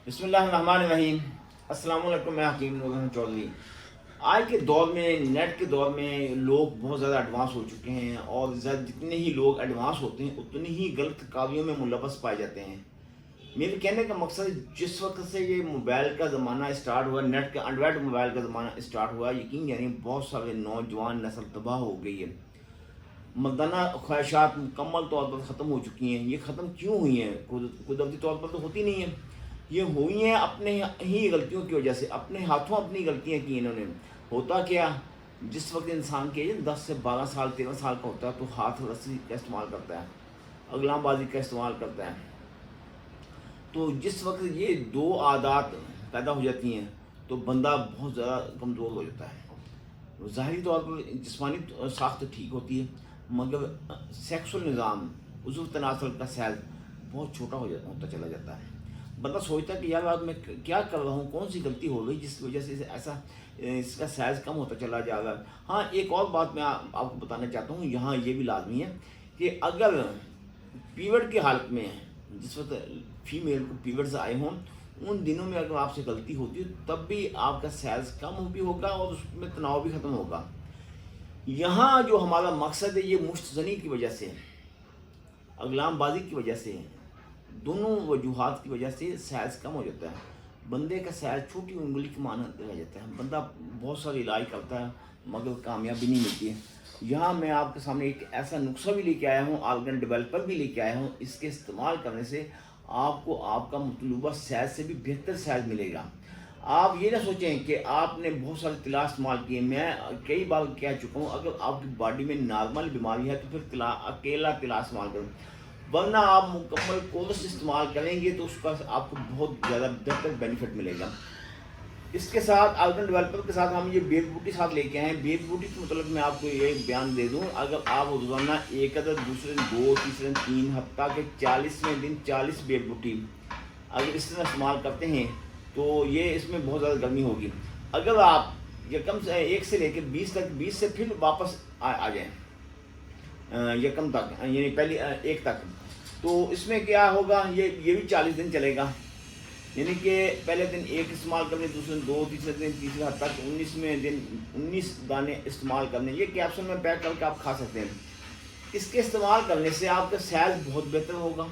بسم اللہ الرحمن الرحیم۔ السلام علیکم، میں حکیم نور چودھری۔ آج کے دور میں، نیٹ کے دور میں، لوگ بہت زیادہ ایڈوانس ہو چکے ہیں، اور جتنے ہی لوگ ایڈوانس ہوتے ہیں اتنی ہی غلط کاریوں میں ملوث پائے جاتے ہیں۔ میرے کہنے کا مقصد، جس وقت سے یہ موبائل کا زمانہ اسٹارٹ ہوا، نیٹ کا اینڈرائڈ موبائل کا زمانہ اسٹارٹ ہوا، یقین یعنی بہت سارے نوجوان نسل تباہ ہو گئی ہے۔ مردانہ خواہشات مکمل طور پر ختم ہو چکی ہیں۔ یہ ختم کیوں ہوئی ہیں؟ قدرتی طور پر تو ہوتی نہیں ہیں، یہ ہوئی ہیں اپنے ہی غلطیوں کی وجہ سے۔ اپنے ہاتھوں اپنی غلطیاں کی انہوں نے۔ ہوتا کیا، جس وقت انسان کے 10 سے 12 سال 13 سال کا ہوتا ہے تو ہاتھ رسی کا استعمال کرتا ہے، اگلام بازی کا استعمال کرتا ہے۔ تو جس وقت یہ دو عادات پیدا ہو جاتی ہیں تو بندہ بہت زیادہ کمزور ہو جاتا ہے۔ ظاہری طور پر جسمانی ساخت ٹھیک ہوتی ہے، مگر سیکسول نظام، عضو تناسل کا سائز بہت چھوٹا ہوتا چلا جاتا ہے۔ بندہ سوچتا ہے کہ یار میں کیا کر رہا ہوں، کون سی غلطی ہو گئی جس کی وجہ سے ایسا اس کا سائز کم ہوتا چلا جا رہا ہے۔ ہاں، ایک اور بات میں آپ کو بتانا چاہتا ہوں، یہاں یہ بھی لازمی ہے کہ اگر پیریڈ کی حالت میں، جس وقت فیمیل کو پیریڈز آئے ہوں، ان دنوں میں اگر آپ سے غلطی ہوتی ہے تب بھی آپ کا سائز کم بھی ہوگا اور اس میں تناؤ بھی ختم ہوگا۔ یہاں جو ہمارا مقصد ہے، یہ مشت زنی کی وجہ سے، اگلام بازی کی وجہ سے، دونوں وجوہات کی وجہ سے سائز کم ہو جاتا ہے۔ بندے کا سائز چھوٹی انگلی کی مانند رہ جاتا ہے۔ بندہ بہت سارے علاج کرتا ہے مگر کامیابی نہیں ملتی ہے۔ یہاں میں آپ کے سامنے ایک ایسا نسخہ بھی لے کے آیا ہوں، آرگن ڈیولپر بھی لے کے آیا ہوں۔ اس کے استعمال کرنے سے آپ کو آپ کا مطلوبہ سائز سے بھی بہتر سائز ملے گا۔ آپ یہ نہ سوچیں کہ آپ نے بہت سارے طلا استعمال کیے۔ میں کئی بار کہہ چکا ہوں، اگر آپ کی باڈی میں نارمل بیماری ہے تو پھر اکیلا طلا استعمال کریں، ورنہ آپ مکمل کورس استعمال کریں گے تو اس کا آپ کو بہت زیادہ بہتر بینیفٹ ملے گا۔ اس کے ساتھ آرگن ڈیولپر کے ساتھ ہم یہ بیف بوٹی ساتھ لے کے آئے ہیں۔ بیف بوٹی کے مطلب میں آپ کو یہ بیان دے دوں، اگر آپ روزانہ ایک عدد، دوسرے دن 2، تیسرے دن 3، ہفتہ کے 40ویں دن 40 بیف بوٹی اگر اس طرح استعمال کرتے ہیں تو یہ اس میں بہت زیادہ گرمی ہوگی۔ اگر آپ یکم سے 1 سے لے کے 20 تک، 20 سے پھر واپس آ جائیں یکم تک، یعنی پہلی 1 تک، تو اس میں کیا ہوگا، یہ بھی 40 دن چلے گا۔ یعنی کہ پہلے دن 1 استعمال کرنے، دوسرے دن 2، تیسرے دن تیسرے حد تک 19ویں دن 19 دانے استعمال کرنے۔ یہ کیپسول میں پیک کر کے آپ کھا سکتے ہیں۔ اس کے استعمال کرنے سے آپ کا سائز بہت بہتر ہوگا۔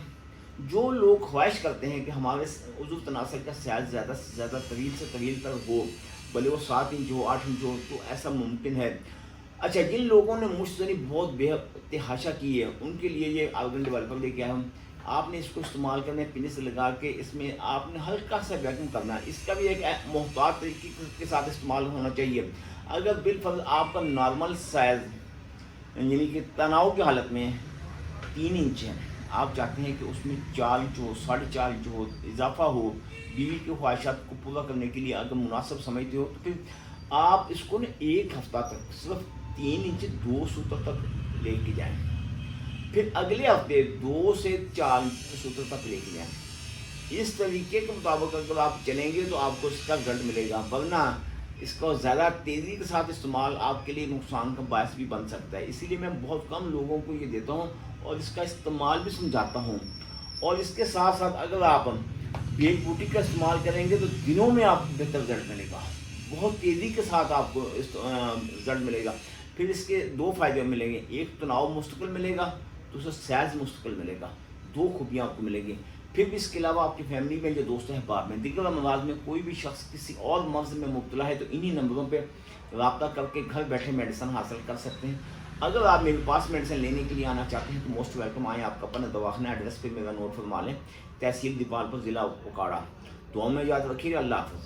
جو لوگ خواہش کرتے ہیں کہ ہمارے عضو تناسل کا سائز زیادہ سے زیادہ طویل سے طویل تر ہو، بھلے وہ 7 انچ ہو، 8 انچ ہو، تو ایسا ممکن ہے۔ اچھا، جن لوگوں نے مشت زنی بہت بے تحاشا کی ہے ان کے لیے یہ آرگن ڈیولپر لے کے آیا ہوں۔ آپ نے اس کو استعمال کرنا ہے، پنس لگا کے اس میں آپ نے ہلکا سا ویکیوم کرنا ہے۔ اس کا بھی ایک محتاط طریقے کے ساتھ استعمال ہونا چاہیے۔ اگر بالفرض آپ کا نارمل سائز، یعنی کہ تناؤ کی حالت میں 3 انچ ہے، آپ چاہتے ہیں کہ اس میں 4 انچ ہو، 4.5 انچ ہو، اضافہ ہو، بیوی کی خواہشات کو پورا کرنے کے لیے اگر مناسب سمجھتے ہو تو پھر آپ اس کو 1 ہفتہ تک صرف 3 انچ 2 سوتر تک لے کے جائیں، پھر اگلے ہفتے 2 سے 4 سوتر تک لے کے جائیں۔ اس طریقے کے مطابق اگر آپ چلیں گے تو آپ کو اس کا رزلٹ ملے گا، ورنہ اس کو زیادہ تیزی کے ساتھ استعمال آپ کے لیے نقصان کا باعث بھی بن سکتا ہے۔ اسی لیے میں بہت کم لوگوں کو یہ دیتا ہوں اور اس کا استعمال بھی سمجھاتا ہوں۔ اور اس کے ساتھ ساتھ اگر آپ بیف بوٹی کا استعمال کریں گے تو دنوں میں آپ کو بہتر رزلٹ ملے گا، بہت تیزی کے ساتھ آپ کو رزلٹ ملے گا۔ پھر اس کے 2 فائدے ملیں گے، ایک تناؤ مستقل ملے گا، دوسرا سائز مستقل ملے گا۔ 2 خوبیاں آپ کو ملیں گی۔ پھر بھی اس کے علاوہ آپ کی فیملی میں جو دوست احباب میں دیگر امراض میں کوئی بھی شخص کسی اور مرض میں مبتلا ہے تو انہی نمبروں پہ رابطہ کر کے گھر بیٹھے میڈیسن حاصل کر سکتے ہیں۔ اگر آپ میرے پاس میڈیسن لینے کے لیے آنا چاہتے ہیں تو موسٹ ویلکم آئیں۔ آپ کا اپنا دواخانہ ایڈریس پہ میرا نوٹ فرما لیں، تحصیل دیپال پور، ضلع اوکاڑا۔ دعاؤں میں یاد رکھیے گا۔ اللہ حافظ۔